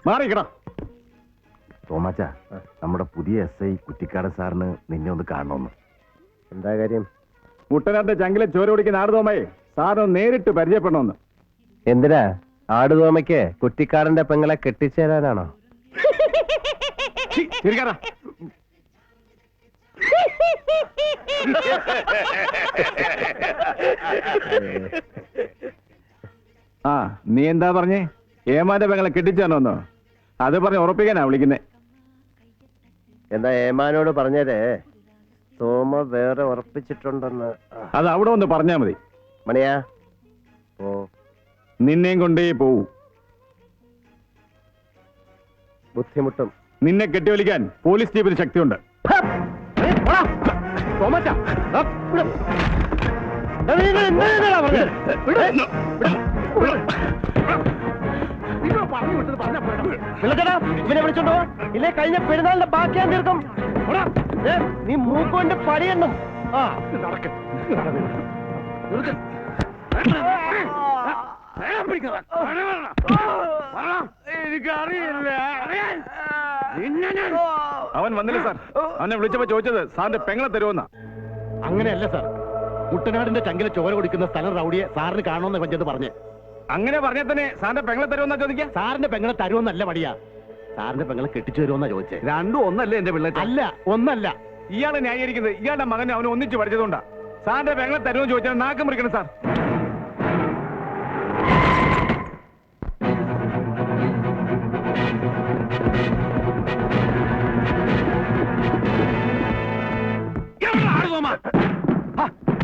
മാറിക്കടാ. തോമാച്ച, നമ്മുടെ പുതിയ SI കുറ്റിക്കാടൻ സാറിന് നിന്നെ ഒന്ന് കാണണമെന്ന്. എന്താ കാര്യം? മുട്ടനാട്ടിന്റെ ചങ്കിലെ ചോര കുടിക്കുന്ന ആടുതോമയെ സാറിന് നേരിട്ട് പരിചയപ്പെടണമെന്ന്. എന്തിനാ? ആടുതോമയ്ക്ക് കുറ്റിക്കാടന്റെ പെങ്ങളെ കെട്ടിച്ചേരാനാണോ? ആ, നീ എന്താ പറഞ്ഞേ? ഏമാന്റെ പെങ്ങളെ കെട്ടിച്ചാണോന്നോ? അത് പറഞ്ഞ് ഉറപ്പിക്കാനാ വിളിക്കുന്നേ. എന്താ ഏമാനോട് പറഞ്ഞേരേ, തോമ വേറെ ഉറപ്പിച്ചിട്ടുണ്ടെന്ന്. അത് അവിടെ ഒന്ന് പറഞ്ഞാ മതി. മണിയാ, ഓ നിന്നെയും കൊണ്ടേ പോവൂ. ബുദ്ധിമുട്ടും. നിന്നെ കെട്ടിവലിക്കാൻ പോലീസ് ജീപ്പിന് ശക്തിയുണ്ട്. ഇവനെ വിളിച്ചോണ്ടോ ഇല്ലേ? കഴിഞ്ഞ പെരുന്നാളിന്റെ ബാക്കിയാൻ തീർക്കും. നീ മൂക്കൊണ്ട് പടിയണം. അവൻ വന്നില്ല സാർ. അവനെ വിളിച്ചപ്പോ ചോദിച്ചത് സാറിന്റെ പെങ്ങളെ തരുമെന്നാ. അങ്ങനെയല്ല സാർ, കുട്ടനാടിന്റെ ചങ്കിലെ ചോര കൊടുക്കുന്ന സ്ഥലം റൗഡിയെ സാറിന് കാണുമെന്ന് പഞ്ചത് പറഞ്ഞ്. അങ്ങനെ പറഞ്ഞാൽ തന്നെ സാറിന്റെ പെങ്ങളെ തരുമെന്നാ ചോദിക്കാം. സാറിന്റെ പെങ്ങളെ തരുമെന്നല്ല പടിയാ, സാറിന്റെ പെങ്ങളെ കെട്ടിച്ചു തരുമെന്നാ ചോദിച്ചേ. രണ്ടും ഒന്നല്ലേ എന്റെ പിള്ളേർ? അല്ല, ഒന്നല്ല. ഇയാളെ ന്യായീകരിക്കുന്നത് ഇയാളുടെ മകനെ അവനെ ഒന്നിച്ച് പഠിച്ചതുകൊണ്ടാ. സാറിന്റെ പെങ്ങളെ തരുമെന്ന് ചോദിച്ചാൽ നാക്കം മുറിക്കണം സാർ.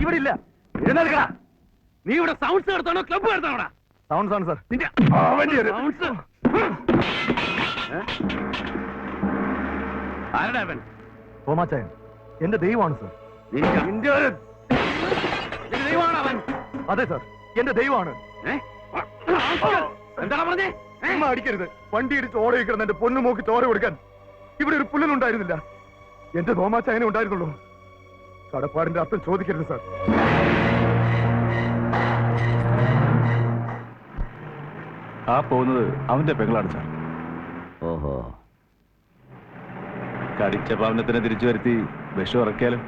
ഇവിടെ ഇല്ല. എഴുന്നേൽക്കടാ. നീ ഇവിടെ സൗണ്ട്സ് നടത്താണോ ക്ലബ്ബ് നടത്താണോടാ? സൗണ്ട്സ് ആണ് സാർ. ആരുടെ അവൻ? തോമാച്ചായൻ എന്റെ ദൈവമാണ് സർ. ദൈവമാണ് അവൻ. അതെ സർ, എന്റെ ദൈവമാണ്. എന്താണ് പറഞ്ഞേ? അടിക്കരുത്. വണ്ടി ഇടിച്ച് ഓടയിൽ കിടന്ന് എന്റെ പൊന്നു നോക്കി ചോര കൊടുക്കാൻ ഇവിടെ ഒരു പുല്ലനുണ്ടായിരുന്നില്ല. എന്റെ തോമാച്ചായനെ ഉണ്ടായിരുന്നുള്ളൂ. കടപ്പാടിന്റെ അർത്ഥം ചോദിക്കരുത് സാർ. ആ പോകുന്നത് അവന്റെ പെങ്ങളാണ് സാർ. ഓഹോ, കടിച്ച ഭവനത്തിനെ തിരിച്ചു വരുത്തി വിഷം ഇറക്കിയാലും.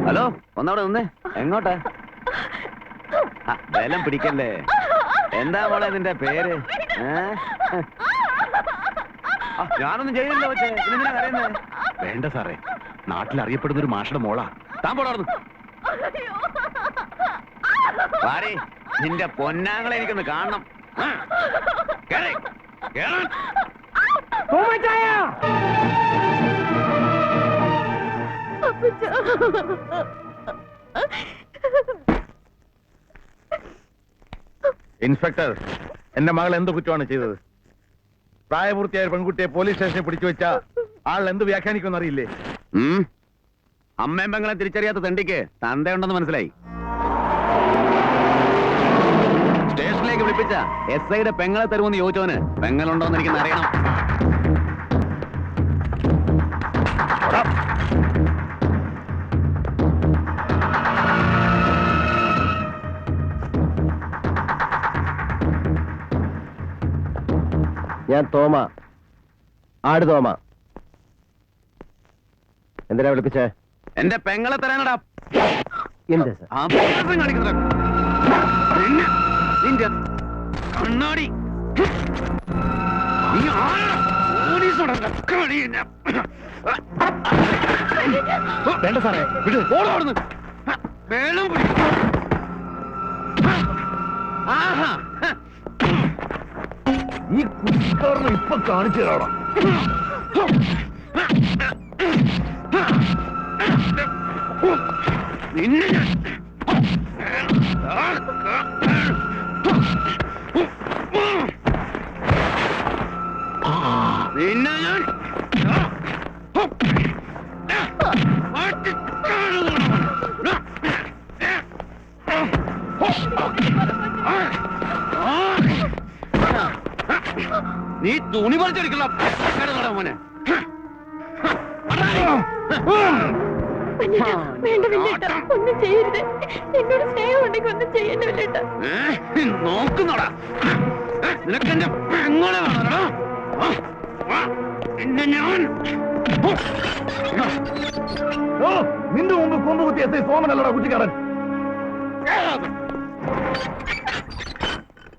ഹലോ, ഒന്നവിടെ നിന്നേ. എങ്ങോട്ടാ? ബലം പിടിക്കല്ലേ. എന്താ മോളെ നിന്റെ പേര്? ഞാനൊന്നും ചെയ്യില്ല. വെച്ചേ ഇതിനെ കരയുന്നേ? വേണ്ട സാറേ, നാട്ടിൽ അറിയപ്പെടുന്ന ഒരു മാഷയുടെ മോളാ. താൻ പോടാർന്നു. പാരി, നിന്റെ പൊന്നാങ്ങളെ എനിക്കൊന്ന് കാണണം. ഇൻസ്പെക്ടർ, എന്റെ മകൾ എന്ത് കുറ്റമാണ് ചെയ്തത്? പ്രായപൂർത്തിയായ പെൺകുട്ടിയെ പോലീസ് സ്റ്റേഷനിൽ പിടിച്ചു വെച്ച ആൾ എന്ത് വ്യാഖ്യാനിക്കുമെന്ന് അറിയില്ലേ? അമ്മയും പെങ്ങളെ തിരിച്ചറിയാത്ത തണ്ടിക്ക് തന്തയുണ്ടെന്ന് മനസ്സിലായി. സ്റ്റേഷനിലേക്ക് വിളിപ്പിച്ച SIയുടെ പെങ്ങളെ തരുമെന്ന് ചോദിച്ചവന് പെങ്ങളുണ്ടോന്ന് എനിക്കൊന്ന് അറിയണം. ഞാൻ തോമ, ആട് തോമ. എന്തിനാ വിളിപ്പിച്ചേ? എന്റെ പെങ്ങളെ തരാനടാ. എന്ത് സാർ? ആ കാണിക്കുന്ന നിന്റെ കണ്ണാടി. നീ വേണ്ട സാറേ, വിട്. ഓടോടുന്നു വേണം പിടിക്കും. ആഹാ, ഈ കുട്ടിക്കാരനെ ഇപ്പൊ കാണിച്ചു തരാടാ. നിന്നെ നിന്നെ ഞാൻ നീ തുണി പറിച്ചെടുക്കല മോനെ. വേണ്ട വല്യേട്ടാ, ഒന്നും ചെയ്യരുത്. എന്നോട് സ്നേഹം ഉണ്ടെങ്കിൽ ഒന്നും ചെയ്യണ്ട വല്യേട്ടാ. നോക്കുന്നോടാ, നിനക്ക് എന്റെ പെങ്ങളെ വേണോടാ. പിന്നെ ഞാൻ നിന്റെ മുമ്പ് കൊമ്പ് കുത്തി എസ് ഐ സോമനല്ലടാ കുറ്റിക്കാരൻ.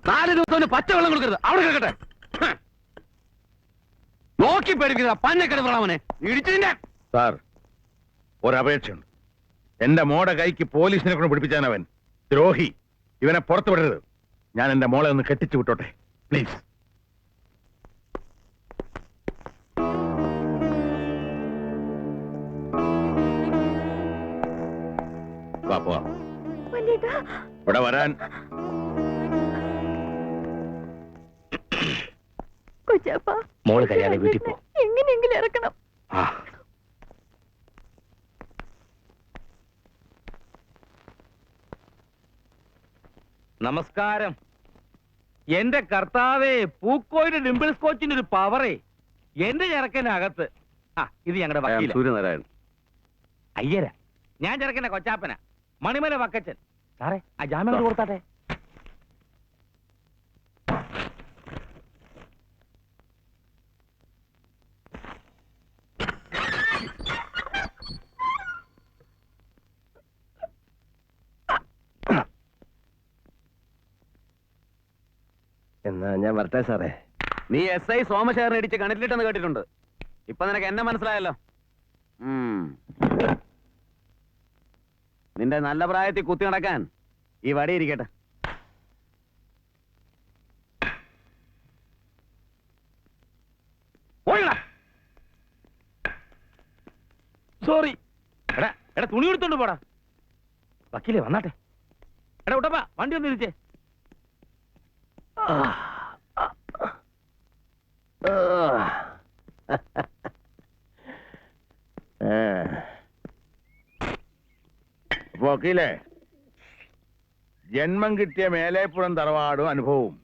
4 ദിവസം പച്ചവെള്ളം കൊടുക്കരുത്, അവിടെ കേൾക്കട്ടെ. നോക്കി പേടിക്കുന്ന പന്നക്കെടുത്തവനെ ഇടിച്ചതിന്റെ. സാർ, ഒരപേക്ഷയുണ്ട്. എന്റെ മോടെ കൈക്ക് പോലീസിനെ കൊണ്ട് പിടിപ്പിച്ചാനവൻ ദ്രോഹി. ഇവനെ പുറത്തു വിടരുത്. ഞാൻ എന്റെ മോളെ ഒന്ന് കെട്ടിച്ചു വിട്ടോട്ടെ, പ്ലീസ്. വല്യേട്ടാ, ഇവിടെ വരാൻ. കൊച്ചാപ്പ, മോള് കഴിയാതെ വീട്ടിൽ പോ. എങ്ങനെയെങ്കിലും ഇറക്കണം. നമസ്കാരം. എന്റെ കർത്താവേ, പൂക്കോയുടെ ഡിംപിൾ സ്കോച്ചിന്റെ ഒരു പവറേ എന്റെ ചെറുക്കനകത്ത്. ഇത് ഞങ്ങളുടെ വക്കീല സൂര്യനാരായൺ. അയ്യര. ഞാൻ ചെറുക്കന്റെ കൊച്ചാപ്പന മണിമല വക്കച്ചൻ. സാറേ, ആ ജാമ്യം കൊടുത്താട്ടെ. എന്നാ ഞാൻ വരട്ടെ സാറേ. നീ SI സോമശേഖരനെ ഇടിച്ച് കിണറ്റിലിട്ടെന്ന് കേട്ടിട്ടുണ്ട്. ഇപ്പൊ നിനക്ക് എന്നെ മനസ്സിലായല്ലോ. നിന്റെ നല്ല പ്രായത്തിൽ കുത്തി നടക്കാൻ ഈ വടി ഇരിക്കട്ടെ. സോറി. എടാ എടാ, തുണി എടുത്തോണ്ട് പോടാ. വക്കീലേ വന്നാട്ടെ. എടാ ഉട്ടപ്പാ, വണ്ടി ഒന്ന് തിരിച്ചേ. വക്കീലേ, ജന്മം കിട്ടിയ മേലേപ്പുറം തറവാടും അനുഭവവും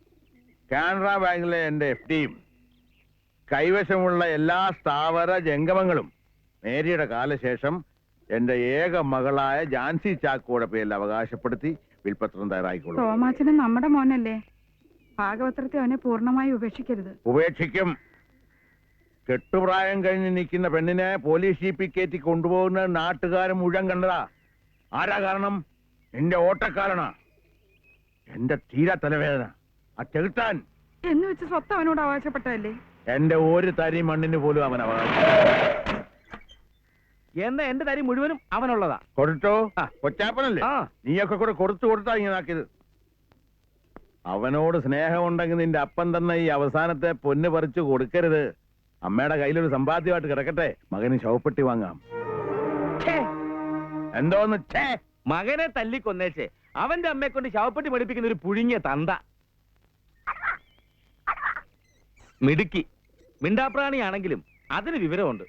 കാനറ ബാങ്കിലെ എന്റെ FDയും കൈവശമുള്ള എല്ലാ സ്ഥാവര ജംഗമങ്ങളും മേരിയുടെ കാലശേഷം എന്റെ ഏക മകളായ ജാൻസി ചാക്കോയുടെ പേരിൽ അവകാശപ്പെടുത്തി വിൽപ്പത്രം തയ്യാറായിക്കൊള്ളു. തോമാച്ചനും നമ്മുടെ മോനല്ലേ. ഭാഗവത്രത്തെ അവനെ പൂർണ്ണമായി ഉപേക്ഷിക്കരുത്. ഉപേക്ഷിക്കും. കെട്ടുപ്രായം കഴിഞ്ഞ് നിൽക്കുന്ന പെണ്ണിനെ പോലീസ് ജീപ്പിൽ കയറ്റി കൊണ്ടുപോകുന്ന നാട്ടുകാരൻ മുഴുവൻ കണ്ടതാ. ആരാ കാരണം? നിന്റെ ഓട്ടക്കാരനാ. എന്റെ തീരാ തലവേദന ആ ചെകുത്താൻ എന്ന് വെച്ച് സ്വത്ത് അവനോട് അവകാശപ്പെട്ടതല്ലേ? എന്റെ ഒരു തരി മണ്ണിന് പോലും അവൻ അവകാശം. എന്നാ എന്റെ തരി മുഴുവനും അവനുള്ളതാ. കൊടുത്തോ? കൊച്ചാപ്പനല്ലേ? നീയൊക്കെ കൂടെ കൊടുത്താ ഇങ്ങനെ ആക്കിയത്. അവനോട് സ്നേഹമുണ്ടെങ്കിൽ നിന്റെ അപ്പൻ തന്നെ ഈ അവസാനത്തെ പൊന്ന് പറിച്ചു കൊടുക്കരുത്. അമ്മയുടെ കയ്യിലൊരു സമ്പാദ്യമായിട്ട് കിടക്കട്ടെ. മകന് ശവപ്പെട്ടി വാങ്ങാം. എന്തോന്ന് മകനെ തല്ലിക്കൊന്നേച്ചേ അവന്റെ അമ്മയെ കൊണ്ട് ശവപ്പെട്ടി പഠിപ്പിക്കുന്ന ഒരു പുഴുങ്ങിയ തന്ത. മിടുക്കി മിണ്ടാപ്രാണിയാണെങ്കിലും അതിന് വിവരമുണ്ട്.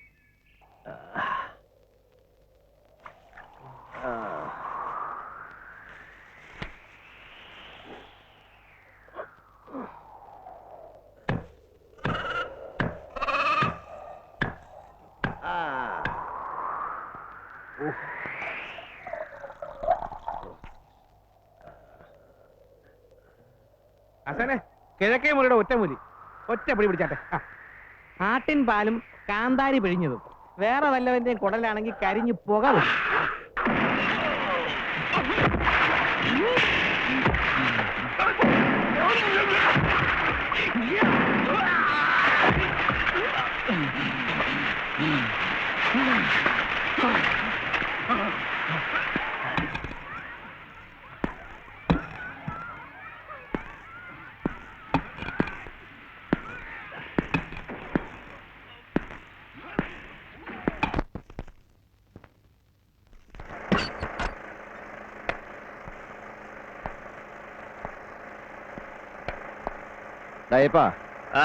അസനെ, കിഴക്കേ മുറിയുടെ ഒറ്റമുരി ഒറ്റ പിടി പിടിച്ചാട്ടെ. ആട്ടിൻ പാലും കാന്താരി പിഴിഞ്ഞതും വേറെ വല്ലവന്റെയും കുടലാണെങ്കിൽ കരിഞ്ഞു പുക വരും.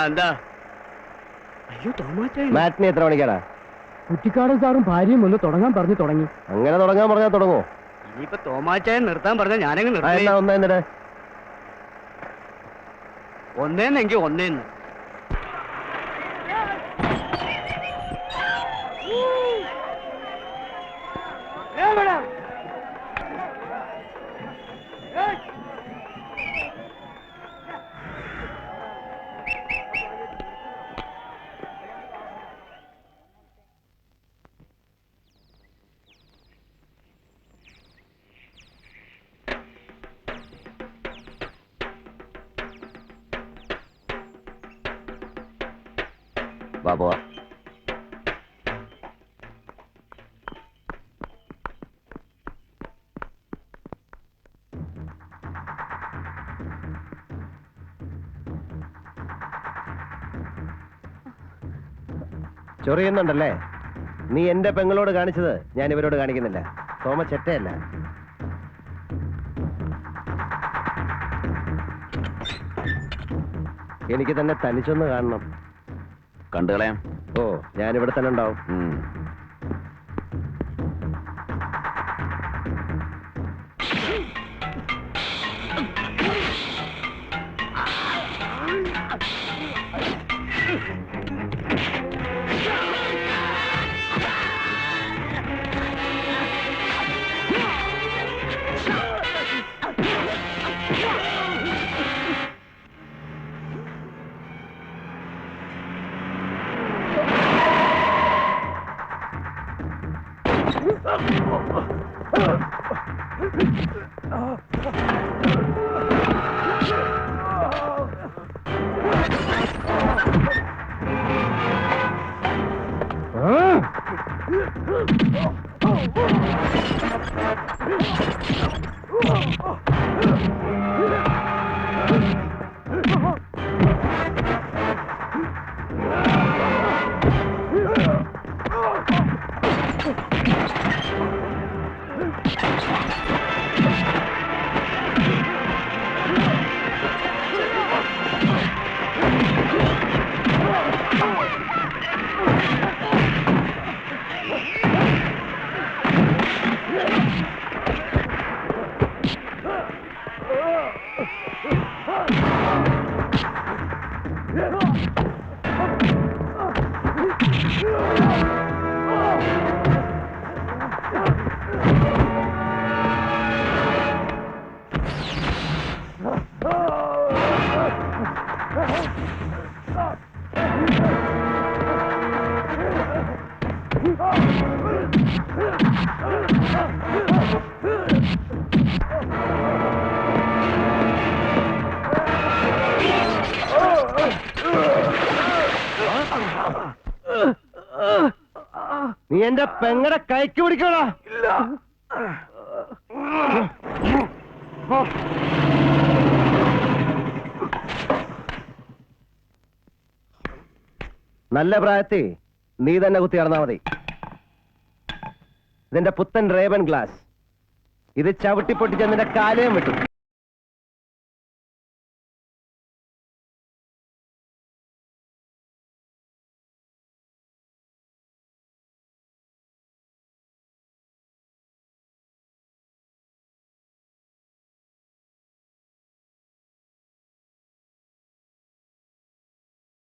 എന്താ? അയ്യോ തോമാച്ചാ, മാറ്റിന് എത്ര മണിക്കാണ്? കുറ്റിക്കാടൻ സാറും ഭാര്യയും ഒന്ന് തുടങ്ങാൻ തുടങ്ങി. അങ്ങനെ തുടങ്ങാൻ പറഞ്ഞാൽ തുടങ്ങോ? ഇനിയിപ്പോ തോമാച്ചായൻ നിർത്താൻ പറഞ്ഞാൽ ഞാനങ്ങ് എന്നാ ഒന്നേന്നിട്ട് ഒന്നേന്നെങ്കിൽ ഒന്നേന്ന്. വാ പോവാ. ചൊറിയുന്നുണ്ടല്ലേ? നീ എന്റെ പെങ്ങളോട് കാണിച്ചത് ഞാൻ ഇവരോട് കാണിക്കുന്നില്ല. സോമ ചെറ്റയല്ല. എനിക്ക് തന്നെ തനിച്ചൊന്ന് കാണണം. കണ്ടുകളയാം. ഓ, ഞാൻ ഇവിടെ തന്നെ ഉണ്ടാവും. നീ എന്റെ പെങ്ങടെ കൈക്ക് പിടിക്കണോ? നല്ല പ്രായത്തിൽ നീ തന്നെ കുത്തി നടന്നാ മതി. ഇതിന്റെ പുത്തൻ റേബൻ ഗ്ലാസ്. ഇത് ചവിട്ടി പൊട്ടിച്ച് നിന്റെ കാലയും വിട്ടു.